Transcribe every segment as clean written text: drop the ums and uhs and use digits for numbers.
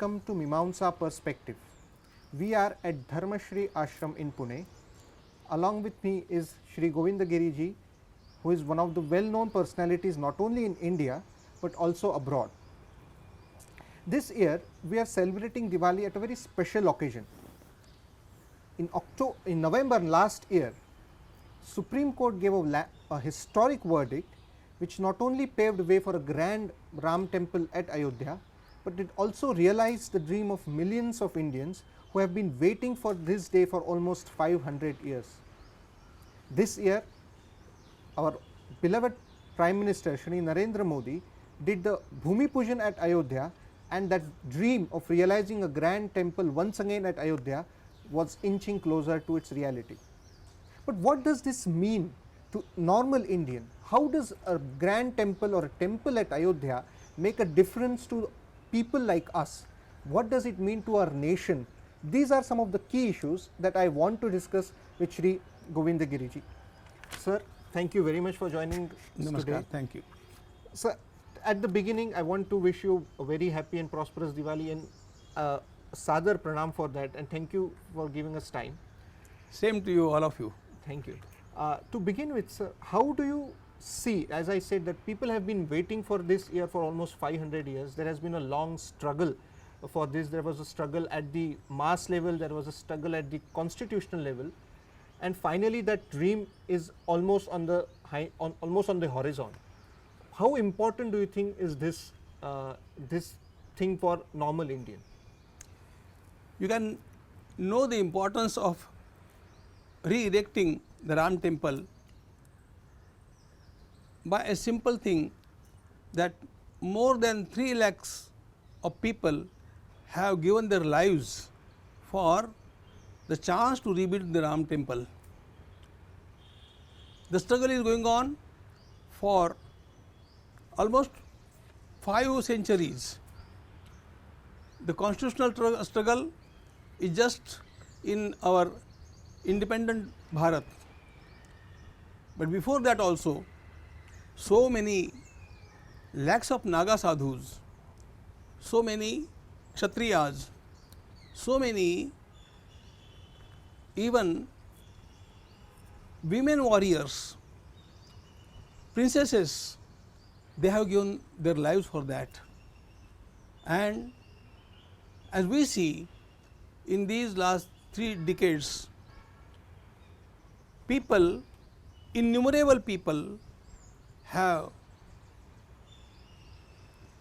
welcome to Mimamsa Perspective. We are at Dharmashri Ashram in Pune. Along with me is Shri Govindagiri ji, who is one of the well-known personalities not only in India but also abroad. This year we are celebrating Diwali at a very special occasion. In November last year, Supreme Court gave a historic verdict which not only paved way for a grand Ram temple at Ayodhya, but it also realized the dream of millions of Indians who have been waiting for this day for almost 500 years. This year, our beloved Prime Minister Shri Narendra Modi did the Bhumi Pujan at Ayodhya, and that dream of realizing a grand temple once again at Ayodhya was inching closer to its reality. But what does this mean to normal Indian? How does a grand temple or a temple at Ayodhya make a difference to people like us? What does it mean to our nation? These are some of the key issues that I want to discuss with Shri Govindagiri ji. Sir, thank you very much for joining us Namaskar, today. thank you. Sir, at the beginning, I want to wish you a very happy and prosperous Diwali and Sadar Pranam for that, and thank you for giving us time. Same to you, all of you. Thank you. To begin with, sir, how do you see, as I said, that people have been waiting for this year for almost 500 years. There has been a long struggle for this. There was a struggle at the mass level, there was a struggle at the constitutional level, and finally that dream is almost on the horizon. How important do you think is this thing for normal Indian? You can know the importance of re-erecting the Ram temple by a simple thing, that more than 3 lakhs of people have given their lives for the chance to rebuild the Ram temple. The struggle is going on for almost 5 centuries. The constitutional struggle is just in our independent Bharat, but before that also so many lakhs of Naga sadhus, so many Kshatriyas, so many even women warriors, princesses, they have given their lives for that. And as we see in these last 3 decades, people, innumerable people have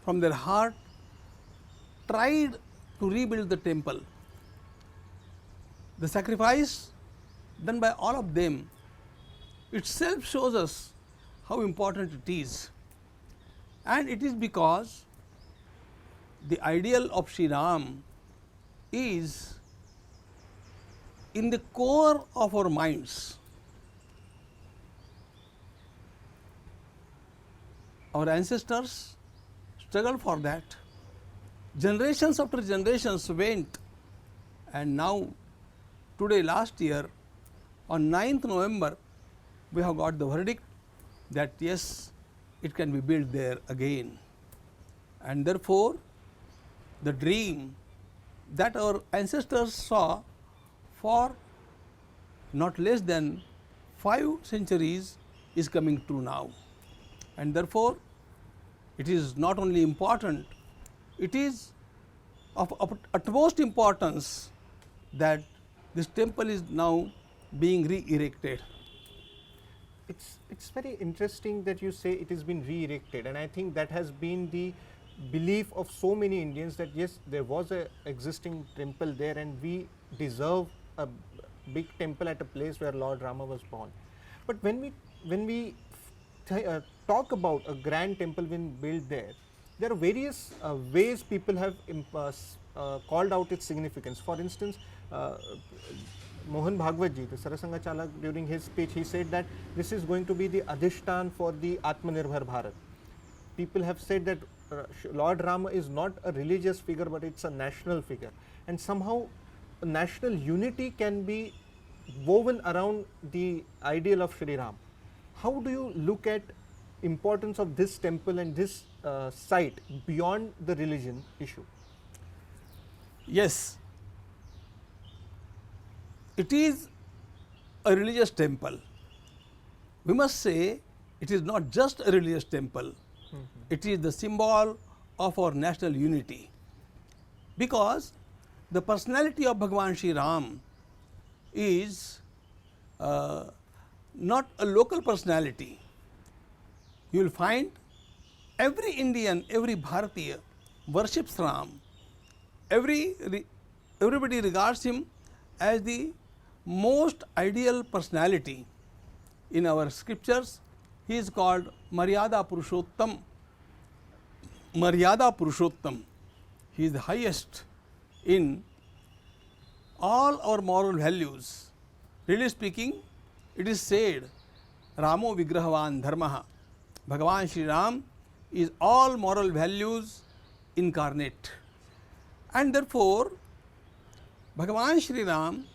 from their heart tried to rebuild the temple. The sacrifice done by all of them itself shows us how important it is, and it is because the ideal of Sri Ram is in the core of our minds. Our ancestors struggled for that. Generations after generations went, and now today, last year on 9th November, we have got the verdict that yes, it can be built there again. And therefore, the dream that our ancestors saw for not less than 5 centuries is coming true now. And therefore, it is not only important, it is of utmost importance that this temple is now being re-erected. It's very interesting that you say it has been re-erected, and I think that has been the belief of so many Indians that yes, there was a existing temple there and we deserve a big temple at a place where Lord Rama was born. But when we talk about a grand temple being built there, there are various ways people have called out its significance. For instance, Mohan Bhagwat ji, the Sarasanga Chalak, during his speech, he said that this is going to be the Adhishtan for the Atmanirbhar Bharat. People have said that Lord Rama is not a religious figure, but it's a national figure, and somehow national unity can be woven around the ideal of Shri Ram. How do you look at importance of this temple and this site beyond the religion issue? Yes, it is a religious temple. We must say it is not just a religious temple, it is the symbol of our national unity, because the personality of Bhagwan Shri Ram is not a local personality. You will find every Indian, every Bharatiya worships Ram. Everybody regards him as the most ideal personality. In our scriptures, he is called Maryada Purushottam. Maryada Purushottam. He is the highest in all our moral values. Really speaking, it is said, Ramo Vigrahavan Dharmaha. Bhagavan Shri Ram is all moral values incarnate. And therefore, Bhagavan Shri Ram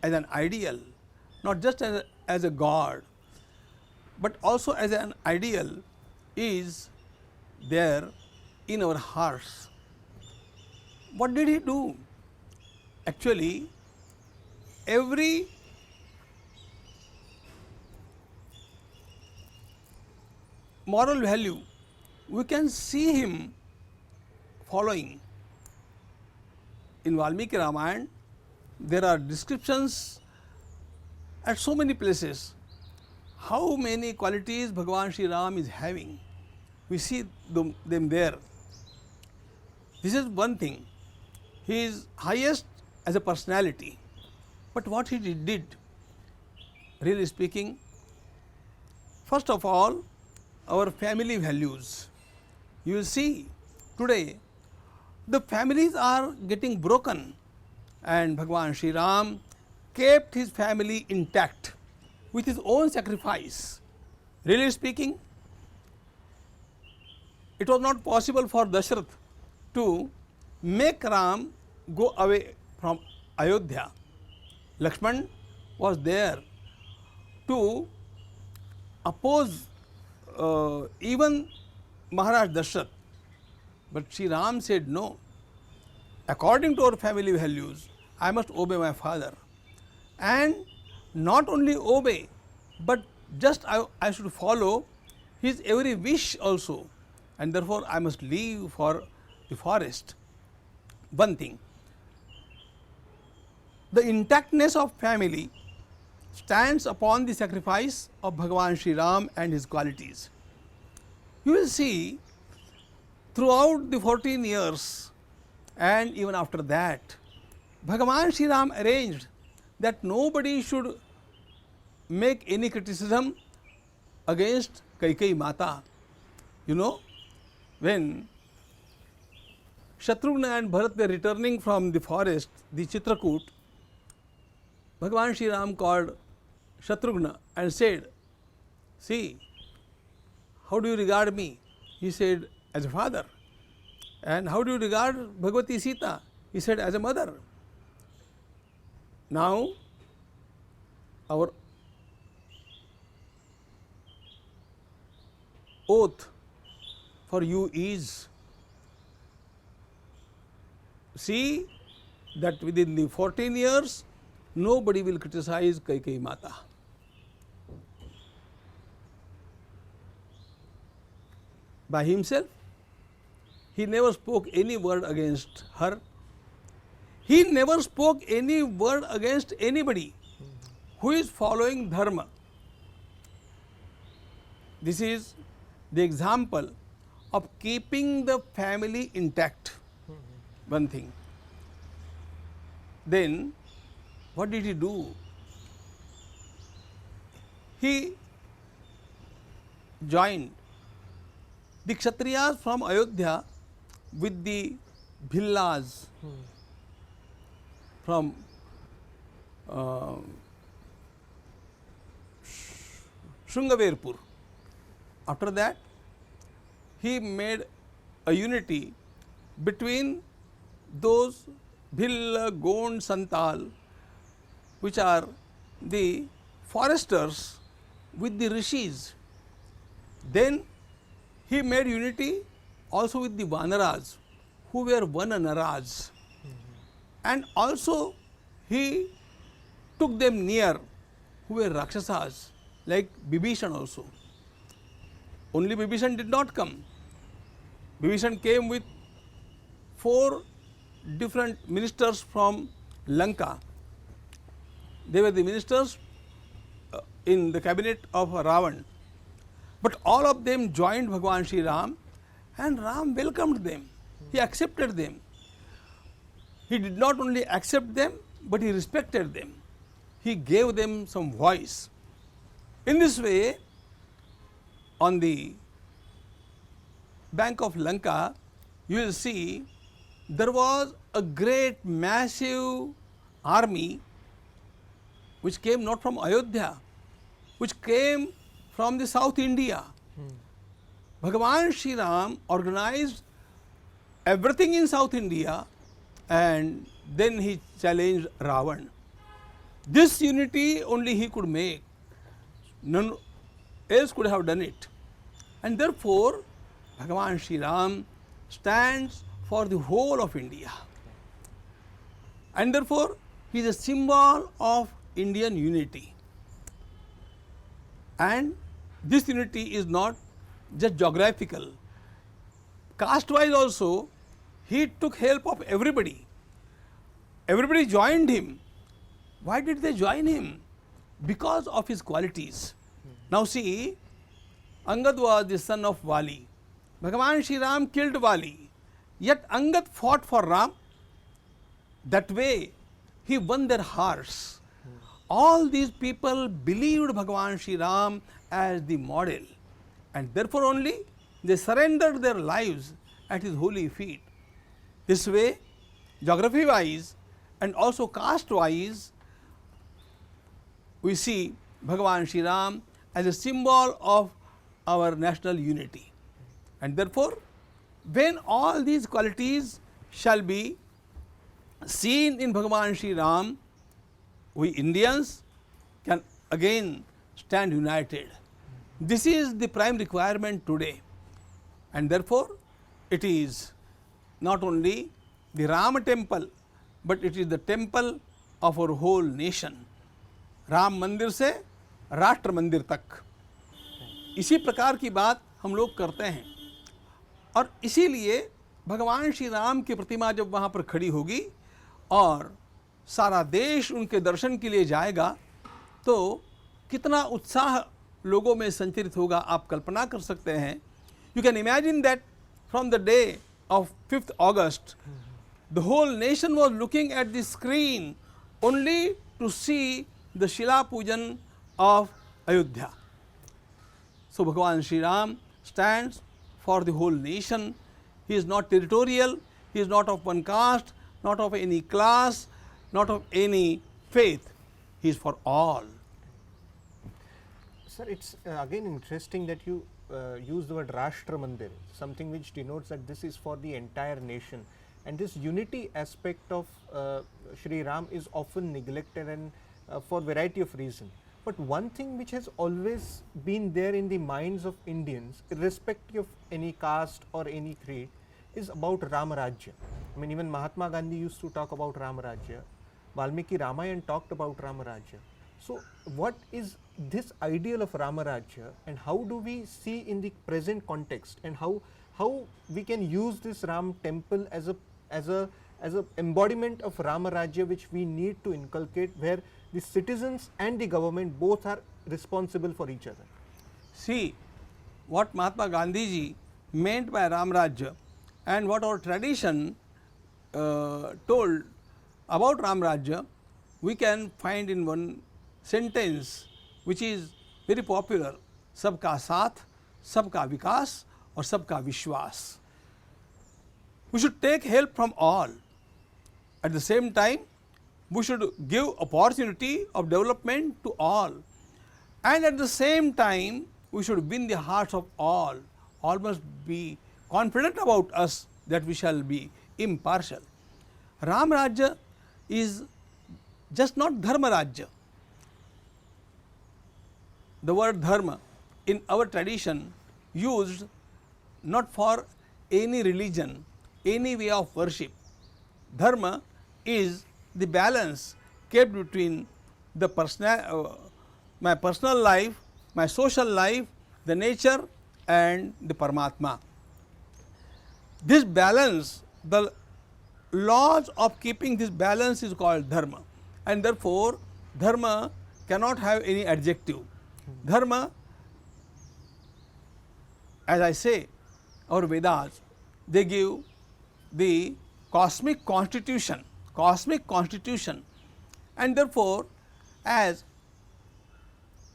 as an ideal, not just as a god, but also as an ideal, is there in our hearts. What did he do? Actually, every moral value we can see him following. In Valmiki Ramayana, there are descriptions at so many places how many qualities Bhagavan Shri Ram is having. We see them there. This is one thing. He is highest as a personality. But what he did, really speaking, first of all, our family values. You will see today the families are getting broken, and Bhagavan Shri Ram kept his family intact with his own sacrifice. Really speaking, it was not possible for Dashrath to make Ram go away from Ayodhya. Lakshman was there to oppose even Maharaj Dashrath. But Shri Ram said, no, according to our family values, I must obey my father. And not only obey, but just I should follow his every wish also. And therefore, I must leave for the forest. One thing, the intactness of family stands upon the sacrifice of Bhagavan Shri Ram and his qualities. You will see throughout the 14 years and even after that, Bhagavan Shri Ram arranged that nobody should make any criticism against Kaikeyi Mata. You know, when Shatrughna and Bharat were returning from the forest, the Chitrakoot, Bhagavan Shri Ram called Shatrughna and said, see, how do you regard me? He said, as a father. And how do you regard Bhagavati Sita? He said, as a mother. Now, our oath for you is, see that within the 14 years, nobody will criticize Kaikeyi Mata. By himself, he never spoke any word against her. He never spoke any word against anybody who is following dharma. This is the example of keeping the family intact. One thing. Then, what did he do? He joined the Kshatriyas from Ayodhya with the Bhillas from Shrungaverpur. After that, he made a unity between those Bhilla, Gond, Santal, which are the foresters, with the rishis. Then he made unity also with the Vanaras, who were Vana Naras. and also he took them near who were Rakshasas like Bibhishan also. Only Bibhishan did not come. Bibhishan came with 4 different ministers from Lanka. They were the ministers in the cabinet of Ravan. But all of them joined Bhagwan Shri Ram, and Ram welcomed them. He accepted them. He did not only accept them, but he respected them. He gave them some voice. In this way, on the bank of Lanka, you will see there was a great massive army which came not from Ayodhya, which came from the South India. Bhagavan Shri Ram organized everything in South India, and then he challenged Ravan. This unity only he could make, none else could have done it. And therefore, Bhagavan Shri Ram stands for the whole of India. And therefore, he is a symbol of Indian unity. And this unity is not just geographical. Caste-wise also, he took help of everybody. Everybody joined him. Why did they join him? Because of his qualities. Now see, Angad was the son of Vali. Bhagavan Shri Ram killed Vali. Yet Angad fought for Ram. That way, he won their hearts. All these people believed Bhagavan Shri Ram as the model, and therefore only they surrendered their lives at his holy feet. This way, geography wise and also caste wise, we see Bhagavan Shri Ram as a symbol of our national unity. And therefore, when all these qualities shall be seen in Bhagavan Shri Ram, we Indians can again stand united. This is the prime requirement today, and therefore it is not only the Rama temple, but it is the temple of our whole nation. Ram मंदिर से राष्ट्र मंदिर तक, इसी प्रकार की बात हम लोग करते हैं। और इसीलिए भगवान श्री राम की प्रतिमा जब वहाँ पर खड़ी होगी और सारा देश उनके दर्शन के लिए जाएगा, तो कितना उत्साह लोगों में संचरित होगा, आप कल्पना कर सकते हैं। You can imagine that from the day of 5th August, the whole nation was looking at the screen only to see the Shila Pujan of Ayodhya. So Bhagavan Shri Ram stands for the whole nation. He is not territorial, he is not of one caste, not of any class, not of any faith. He is for all. Sir, it's again interesting that you use the word Rashtra Mandir, something which denotes that this is for the entire nation. And this unity aspect of Shri Ram is often neglected, and for variety of reasons. But one thing which has always been there in the minds of Indians, irrespective of any caste or any creed, is about Ramarajya. I mean, even Mahatma Gandhi used to talk about Ramarajya. Valmiki Ramayana talked about Ramarajya. So what is this ideal of Ramarajya, and how do we see in the present context, and how we can use this Ram temple as a embodiment of Ramarajya, which we need to inculcate, where the citizens and the government both are responsible for each other. See, what Mahatma Gandhi ji meant by Ramarajya and what our tradition told about Ramarajya, we can find in one sentence which is very popular: सबका साथ, सबका विकास और सबका विश्वास. We should take help from all. At the same time, we should give opportunity of development to all, and at the same time we should win the hearts of all. All must be confident about us that we shall be impartial. Ram Rajya is just not Dharma Rajya. The word dharma in our tradition used not for any religion, any way of worship. Dharma is the balance kept between the my personal life, my social life, the nature and the Paramatma. This balance, the laws of keeping this balance is called dharma, and therefore, dharma cannot have any adjective. Dharma, as I say, our Vedas, they give the cosmic constitution, and therefore, as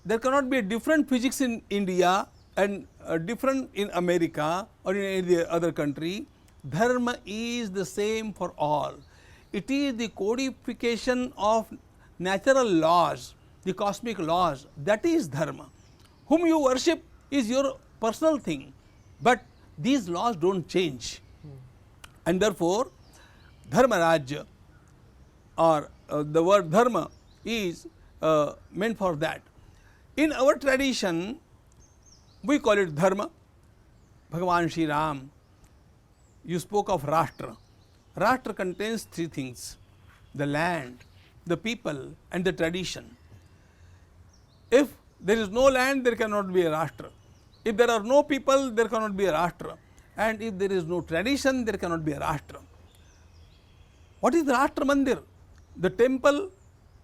there cannot be a different physics in India and different in America or in any other country, dharma is the same for all. It is the codification of natural laws, the cosmic laws, that is dharma. Whom you worship is your personal thing, but these laws do not change. And therefore, dharma rajya or the word dharma is meant for that. In our tradition, we call it dharma. Bhagavan Shri Ram, you spoke of Rashtra. Rashtra contains three things: the land, the people and the tradition. If there is no land, there cannot be a Rashtra. If there are no people, there cannot be a Rashtra. And if there is no tradition, there cannot be a Rashtra. What is the Rashtra Mandir? The temple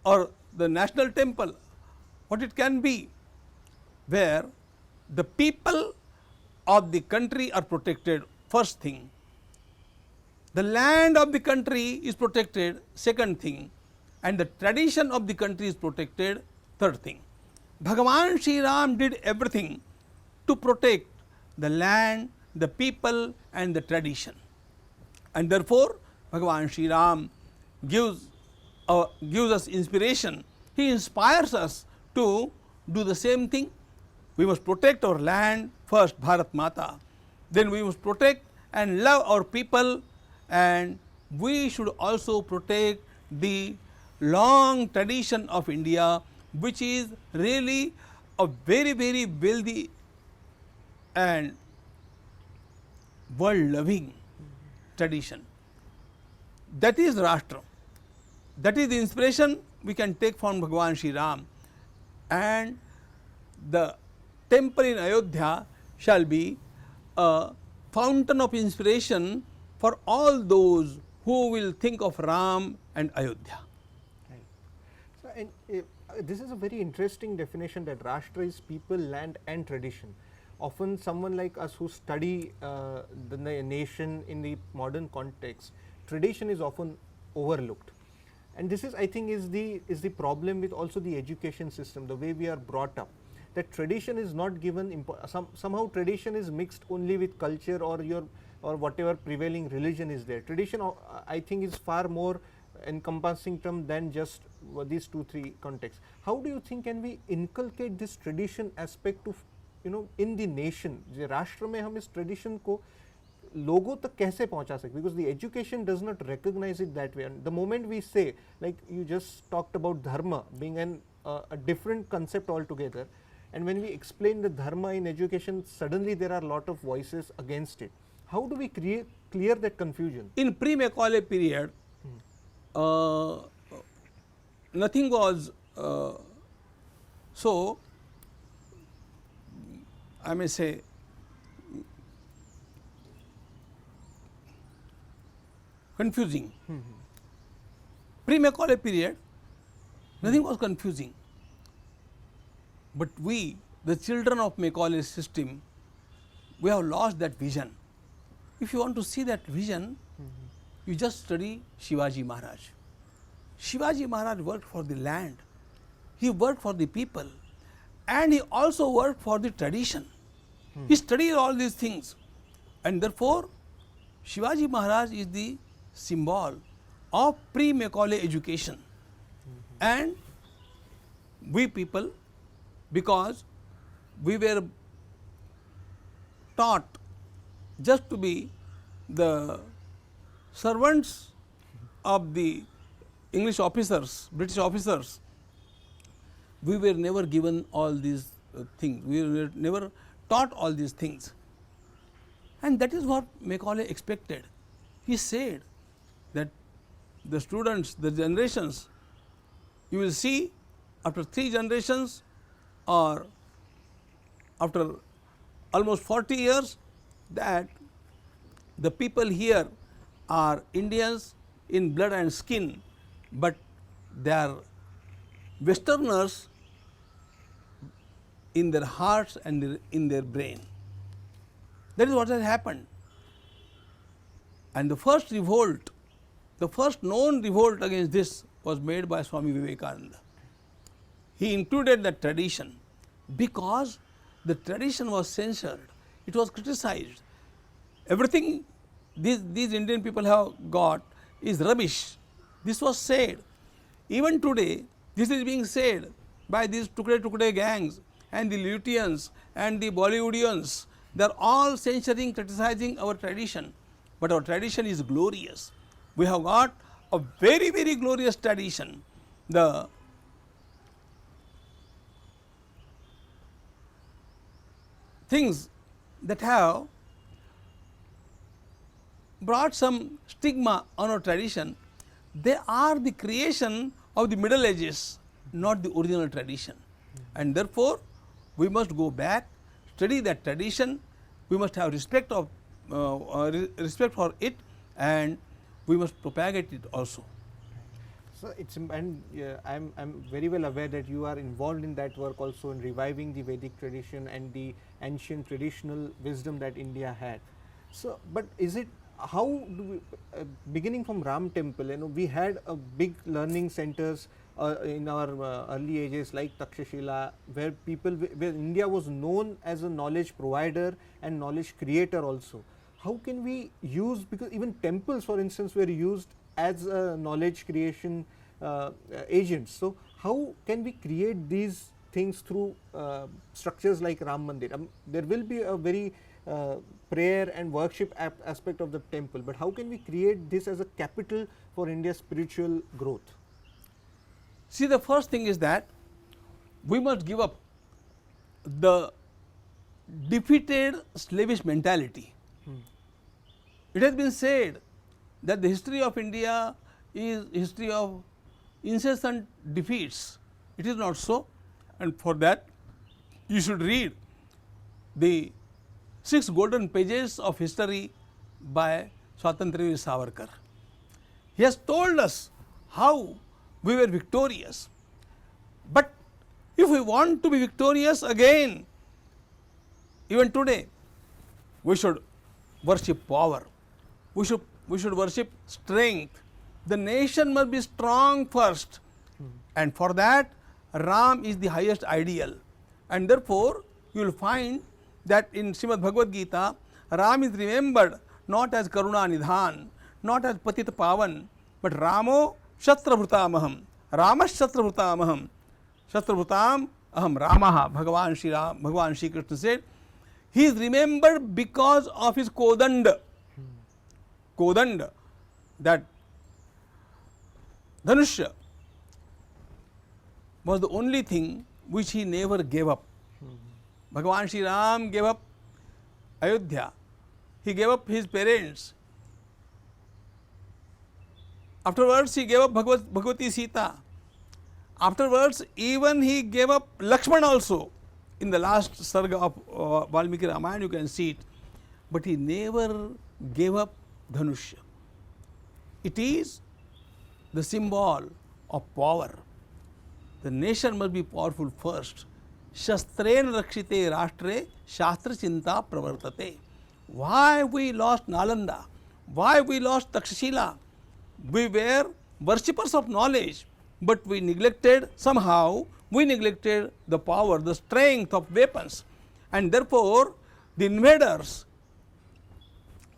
or the national temple, what it can be, where the people of the country are protected, first thing. The land of the country is protected, second thing, and the tradition of the country is protected, third thing. Bhagavan Shri Ram did everything to protect the land, the people and the tradition, and therefore, Bhagavan Shri Ram gives us inspiration. He inspires us to do the same thing. We must protect our land first, Bharat Mata, then we must protect and love our people, and we should also protect the long tradition of India, which is really a very, very wealthy and world loving tradition. That is Rashtra. That is the inspiration we can take from Bhagavan Shri Ram, and the temple in Ayodhya shall be a fountain of inspiration for all those who will think of Ram and Ayodhya. Right. So, and this is a very interesting definition, that Rashtra is people, land and tradition. Often someone like us who study the nation in the modern context, tradition is often overlooked. And this is, I think, is the problem with also the education system, the way we are brought up, that tradition is not given somehow tradition is mixed only with culture or whatever prevailing religion is there. Tradition, I think, is far more encompassing term than just these 2-3 contexts. How do you think can we inculcate this tradition aspect of, in the nation? राष्ट्र में हम इस tradition को लोगों तक कैसे पहुंचा सकते, because the education does not recognize it that way. And the moment we say, like you just talked about dharma being a different concept altogether, and when we explain the dharma in education, suddenly there are a lot of voices against it. How do we clear that confusion? In pre-Macaulay period, nothing was so, I may say, confusing. Pre-Macaulay period, nothing was confusing, but we, the children of Macaulay's system, we have lost that vision. If you want to see that vision, you just study Shivaji Maharaj. Shivaji Maharaj worked for the land, he worked for the people, and he also worked for the tradition. He studied all these things, and therefore, Shivaji Maharaj is the symbol of pre-Macaulay education. And we people, because we were taught just to be the servants of the English officers, British officers, we were never given all these things, we were never taught all these things. And that is what Macaulay expected. He said that the students, the generations, you will see after 3 generations or after almost 40 years that the people here are Indians in blood and skin, but they are Westerners in their hearts and in their brain. That is what has happened. And the first revolt, the first known revolt against this was made by Swami Vivekananda. He included that tradition because the tradition was censored, it was criticized. Everything these Indian people have got is rubbish. This was said. Even today, this is being said by these Tukde gangs and the Luthians and the Bollywoodians. They are all censoring, criticizing our tradition. But our tradition is glorious. We have got a very, very glorious tradition. The things that have brought some stigma on our tradition, they are the creation of the Middle Ages, not the original tradition. And therefore, we must go back, study that tradition, we must have respect for it, and we must propagate it also. So it's and I'm very well aware that you are involved in that work also in reviving the Vedic tradition and the ancient traditional wisdom that India had. So, but is it how do we, beginning from Ram Temple, we had a big learning centers in our early ages like Takshashila, where where India was known as a knowledge provider and knowledge creator also. How can we use, because even temples for instance were used as knowledge creation agents. So, how can we create these things through structures like Ram Mandir? There will be a very prayer and worship aspect of the temple, but how can we create this as a capital for India's spiritual growth? See, the first thing is that we must give up the defeated slavish mentality. It has been said that the history of India is history of incessant defeats. It is not so, and for that you should read the 6 golden pages of history by Swatantraveer Savarkar. He has told us how we were victorious, but if we want to be victorious again, even today, we should worship power, we should worship strength. The nation must be strong first, and for that Ram is the highest ideal, and therefore you will find that in Srimad Bhagavad Gita, Ram is remembered not as Karuna Nidhan, not as Patit Pavan, but Ramo Shatrabhutamaham, Ramas Shatrabhutamaham, Shatrabhutam Aham Ramaha. Bhagavan Shri Krishna said, he is remembered because of his Kodand. Kodand, that Dhanushya, was the only thing which he never gave up. Bhagavan Shri Ram gave up Ayodhya, he gave up his parents. Afterwards, he gave up Bhagavati Sita. Afterwards, even he gave up Lakshman also. In the last sarga of Valmiki Ramayana, you can see it. But he never gave up Dhanushya. It is the symbol of power. The nation must be powerful first. Shastren rakshite rashtre shastra chinta pravartate. Why we lost Nalanda? Why we lost Takshashila? We were worshippers of knowledge, but we neglected the power, the strength of weapons, and therefore the invaders,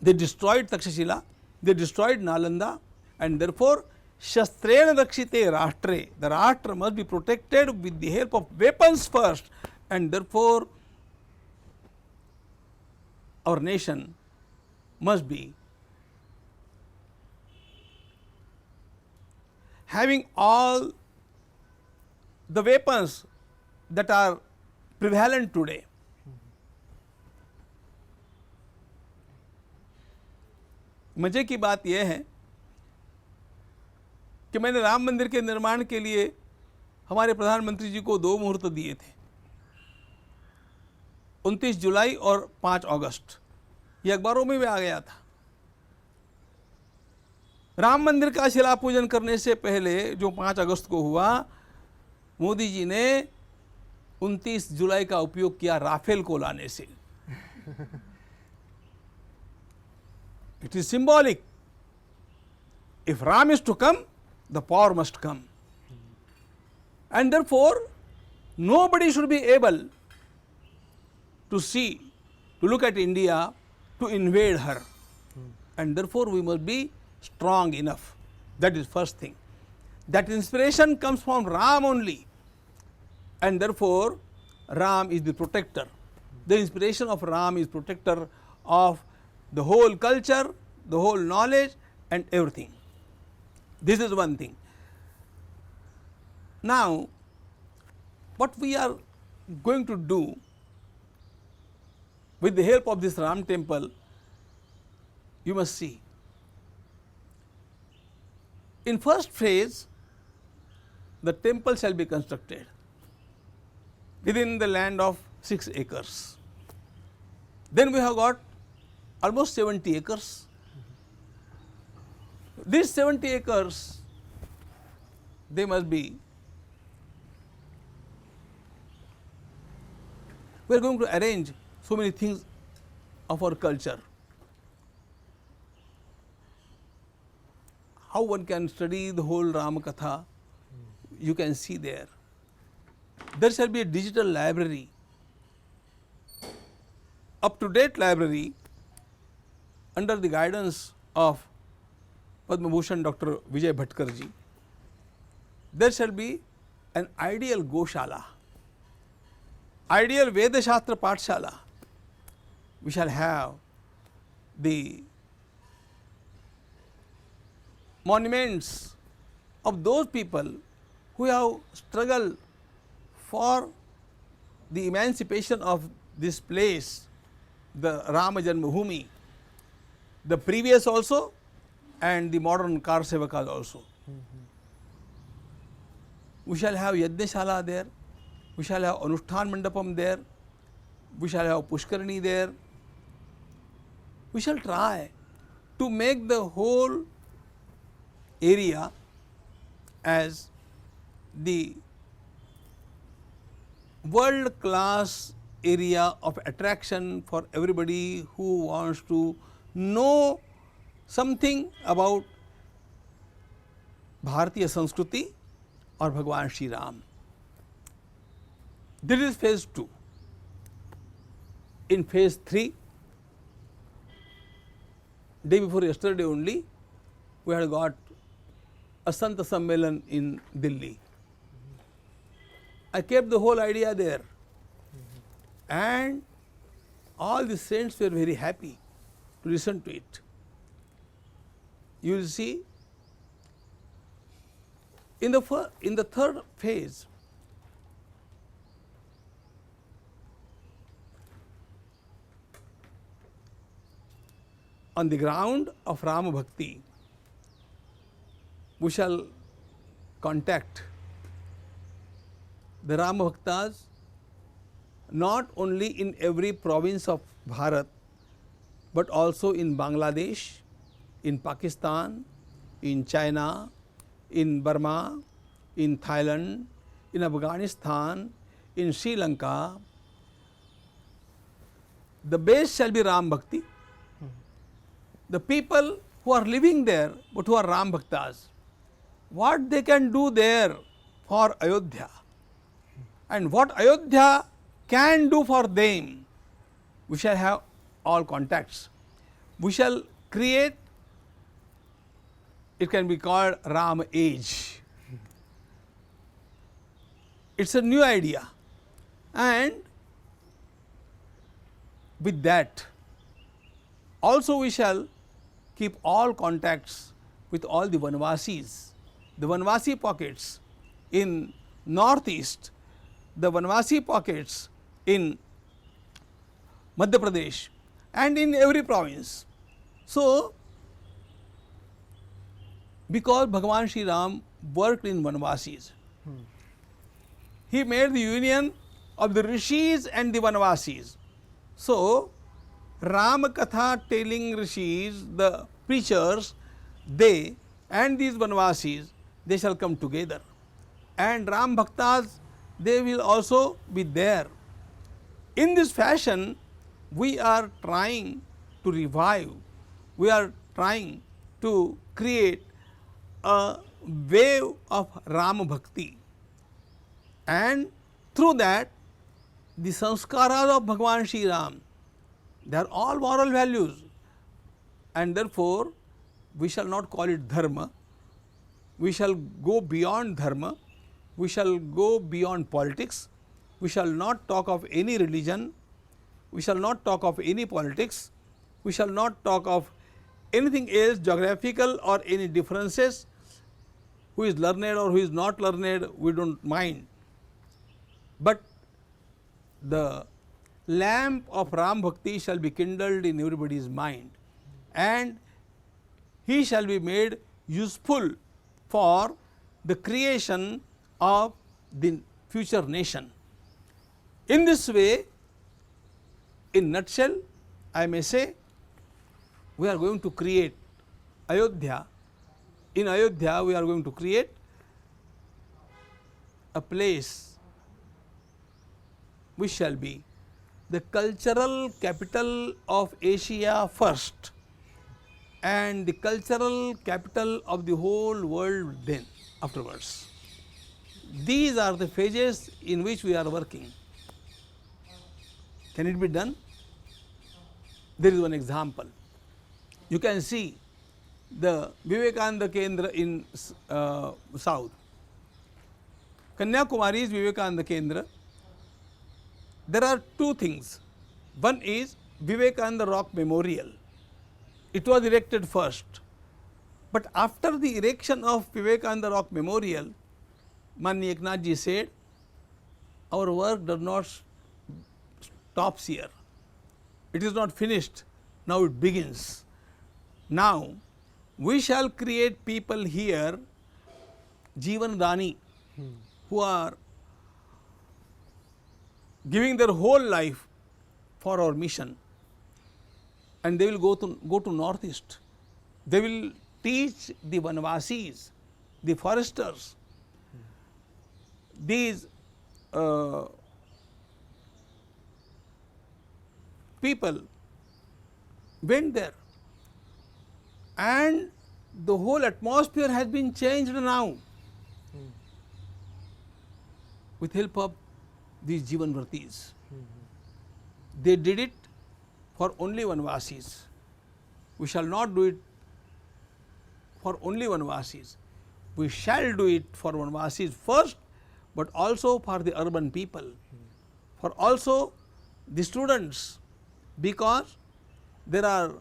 they destroyed Takshashila, they destroyed Nalanda, and therefore Shastrena Rakshite Rashtre, the Rashtra must be protected with the help of weapons first, and therefore our nation must be having all the weapons that are prevalent today. मजे की बात यह है कि मैंने राम मंदिर के निर्माण के लिए हमारे प्रधानमंत्री जी को 2 मुहूर्त दिए थे, 29 जुलाई और 5 अगस्त। ये अखबारों में भी आ गया था। राम मंदिर का शिला पूजन करने से पहले जो 5 अगस्त को हुआ, मोदी जी ने 29 जुलाई का उपयोग किया राफेल को लाने से। It is symbolic. If Ram is to come, the power must come, and therefore nobody should be able to look at India to invade her, and therefore we must be strong enough. That is first thing. That inspiration comes from Ram only, and therefore Ram is the protector. The inspiration of Ram is protector of the whole culture, the whole knowledge and everything. This is one thing. Now, what we are going to do with the help of this Ram temple, you must see. In first phase, the temple shall be constructed within the land of 6 acres. Then we have got almost 70 acres. These 70 acres, they must be, we are going to arrange so many things of our culture. How one can study the whole Rama Katha, you can see there. There shall be a digital library, up-to-date library under the guidance of Padma Bhushan Dr. Vijay Bhatkar ji. There shall be an ideal Goshala, ideal Veda Shastra Pathshala. We shall have the monuments of those people who have struggled for the emancipation of this place, the Rama Janmabhoomi, the previous also and the modern Karsevakas also. We shall have Yajnashala there, we shall have Anushthan Mandapam there, we shall have Pushkarini there. We shall try to make the whole area as the world class area of attraction for everybody who wants to know something about Bharatiya Sanskriti or Bhagwan Shri Ram. This is phase 2. In phase 3, day before yesterday only, we had got a Sant Sammelan in Delhi. I kept the whole idea there, and all the saints were very happy to listen to it. You will see, in the third phase, on the ground of Rama Bhakti, we shall contact the Rama Bhaktas not only in every province of Bharat, but also in Bangladesh, in Pakistan, in China, in Burma, in Thailand, in Afghanistan, in Sri Lanka. The base shall be Ram Bhakti. The people who are living there, but who are Ram Bhaktas, what they can do there for Ayodhya, and what Ayodhya can do for them, we shall have all contacts. We shall create, it can be called Ram Age. It's a new idea, and with that also we shall keep all contacts with all the Vanvasis, the Vanvasi pockets in northeast, the Vanvasi pockets in Madhya Pradesh and in every province. So, because Bhagavan Shri Ram worked in Vanvasis. He made the union of the Rishis and the Vanvasis. So, Ram Katha telling Rishis, the preachers, they and these Vanvasis, they shall come together. And Ram Bhaktas, they will also be there. In this fashion, we are trying to revive, we are trying to create a wave of Ram Bhakti, and through that the sanskaras of Bhagavan Shri Ram, they are all moral values, and therefore we shall not call it dharma, we shall go beyond dharma, we shall go beyond politics, we shall not talk of any religion, we shall not talk of any politics, we shall not talk of anything else geographical or any differences, who is learned or who is not learned, we do not mind. But the lamp of Ram Bhakti shall be kindled in everybody's mind, and he shall be made useful for the creation of the future nation. In this way, in nutshell, I may say, we are going to create Ayodhya. In Ayodhya, we are going to create a place which shall be the cultural capital of Asia first, and the cultural capital of the whole world then afterwards. These are the phases in which we are working. Can it be done? There is one example. You can see the Vivekananda Kendra in south. Kanyakumari is Vivekananda Kendra. There are two things. One is Vivekananda Rock Memorial. It was erected first, but after the erection of Vivekananda Rock Memorial, Mani Eknath ji said, our work does not stop here. It is not finished, now it begins. Now, we shall create people here, Jeevan Dani, who are giving their whole life for our mission, and they will go to northeast. They will teach the Vanvasis, the foresters. These people went there, and the whole atmosphere has been changed now with help of these Jeevanvartis. They did it for only Vanvasis. We shall not do it for only Vanvasis. We shall do it for Vanvasis first, but also for the urban people, for also the students, because there are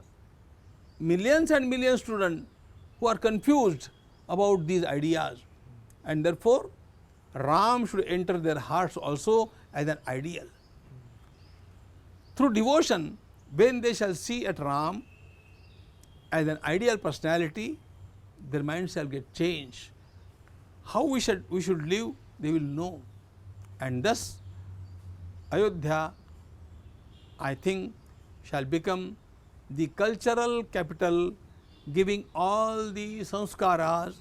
millions and millions of students who are confused about these ideas, and therefore Ram should enter their hearts also as an ideal. Through devotion, when they shall see at Ram as an ideal personality, their minds shall get changed. How we should live, they will know, and thus Ayodhya, I think, shall become the cultural capital, giving all the sanskaras,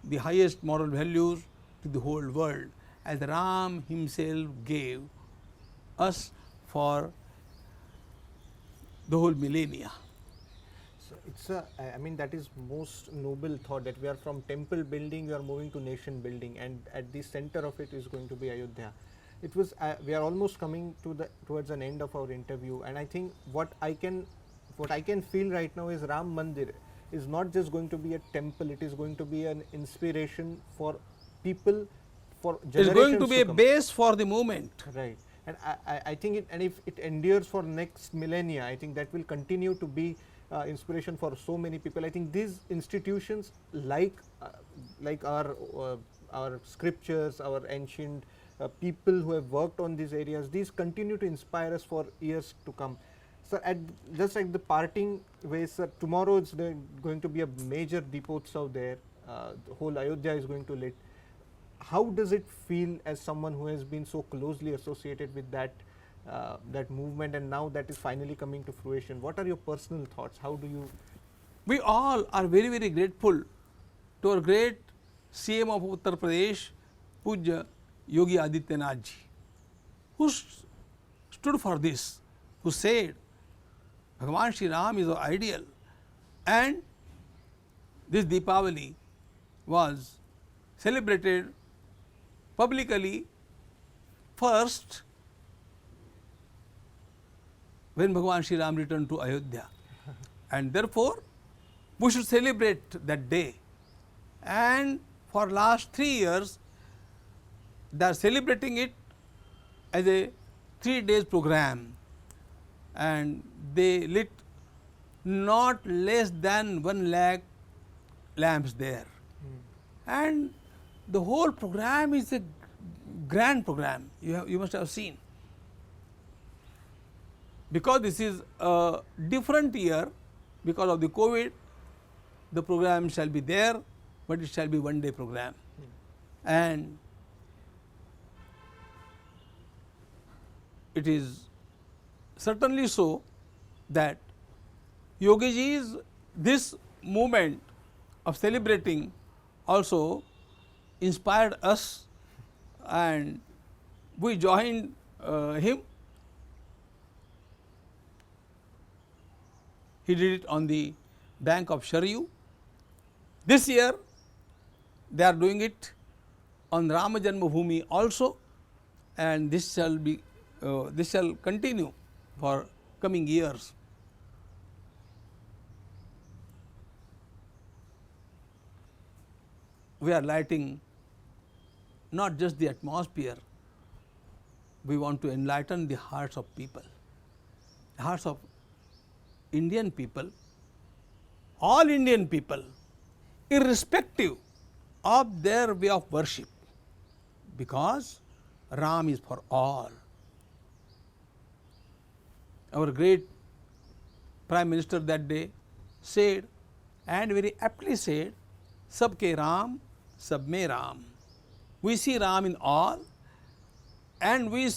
the highest moral values to the whole world, as Ram himself gave us for the whole millennia. So it's I mean, that is most noble thought, that we are from temple building, we are moving to nation building, and at the center of it is going to be Ayodhya. It was we are almost coming to towards an end of our interview, and I think what I can feel right now is Ram Mandir is not just going to be a temple; it is going to be an inspiration for people, for generations. It is going to be a base for the movement. Right. And I think and if it endures for next millennia, I think that will continue to be inspiration for so many people. I think these institutions, like our scriptures, our ancient people who have worked on these areas, these continue to inspire us for years to come. So, just at the parting way, sir, tomorrow is going to be a major Deepotsav there. The whole Ayodhya is going to lit. How does it feel as someone who has been so closely associated with that movement, and now that is finally coming to fruition? What are your personal thoughts? How do you? We all are very, very grateful to our great CM of Uttar Pradesh, Pujya Yogi Adityanath ji, who stood for this, who said Bhagavan Shri Ram is our ideal, and this Deepavali was celebrated publicly first when Bhagavan Shri Ram returned to Ayodhya, and therefore we should celebrate that day. And for last 3 years they are celebrating it as a 3 days program, and they lit not less than 1 lakh lamps there. And the whole program is a grand program, you must have seen. Because this is a different year, because of the COVID, the program shall be there, but it shall be 1 day program. And it is certainly so that Yogiji's this movement of celebrating also inspired us, and we joined him. He did it on the bank of Sharyu. This year they are doing it on Rama Janmabhoomi also, and this shall continue for coming years. We are lighting not just the atmosphere, we want to enlighten the hearts of people, the hearts of Indian people, all Indian people, irrespective of their way of worship, because Ram is for all. Our great Prime Minister that day said, and very aptly said, Sabke Ram, Sab mein Ram. We see Ram in all, and we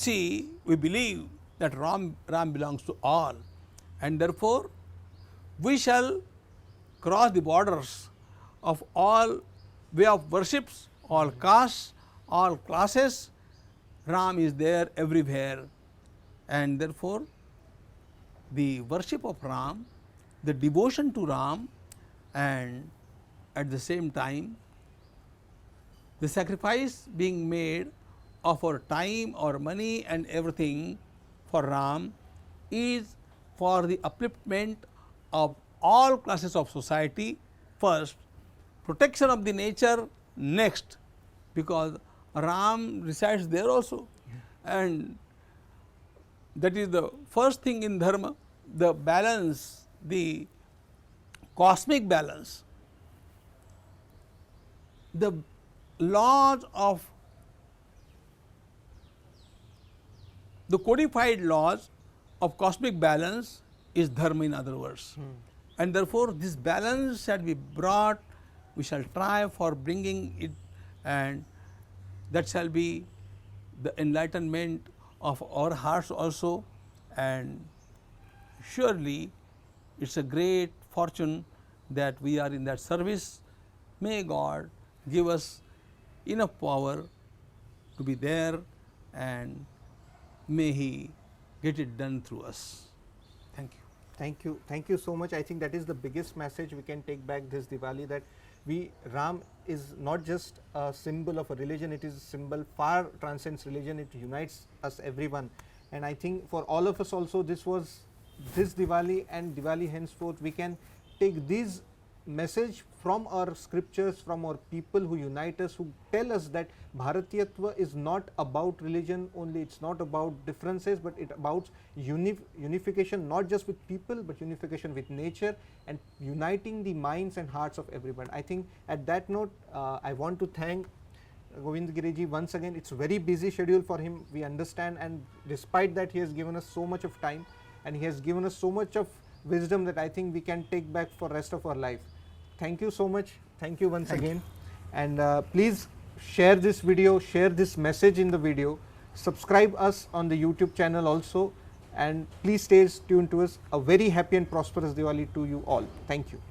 believe that Ram belongs to all, and therefore we shall cross the borders of all way of worships, all castes, all classes. Ram is there everywhere, and therefore the worship of Ram, the devotion to Ram, and at the same time the sacrifice being made of our time, our money and everything for Ram is for the upliftment of all classes of society first, protection of the nature next, because Ram resides there also, and that is the first thing in dharma, the balance, the cosmic balance. The laws of the codified laws of cosmic balance is dharma, in other words. And therefore this balance shall be brought, we shall try for bringing it, and that shall be the enlightenment of our hearts also, and surely it is a great fortune that we are in that service. May God give us enough power to be there, and may He get it done through us. Thank you. Thank you so much. I think that is the biggest message we can take back this Diwali, that Ram is not just a symbol of a religion, it is a symbol far transcends religion, it unites us everyone. And I think for all of us also, this Diwali and Diwali henceforth, we can take this message from our scriptures, from our people who unite us, who tell us that Bharatiyatva is not about religion only, it's not about differences, but it about unification, not just with people, but unification with nature, and uniting the minds and hearts of everyone. I think at that note, I want to thank Govind Giriji once again. It's a very busy schedule for him, we understand, and despite that he has given us so much of time, and he has given us so much of wisdom that I think we can take back for rest of our life. Thank you so much. Thank you once again. And please share this video, share this message in the video, subscribe us on the YouTube channel also, and please stay tuned to us. A very happy and prosperous Diwali to you all. Thank you.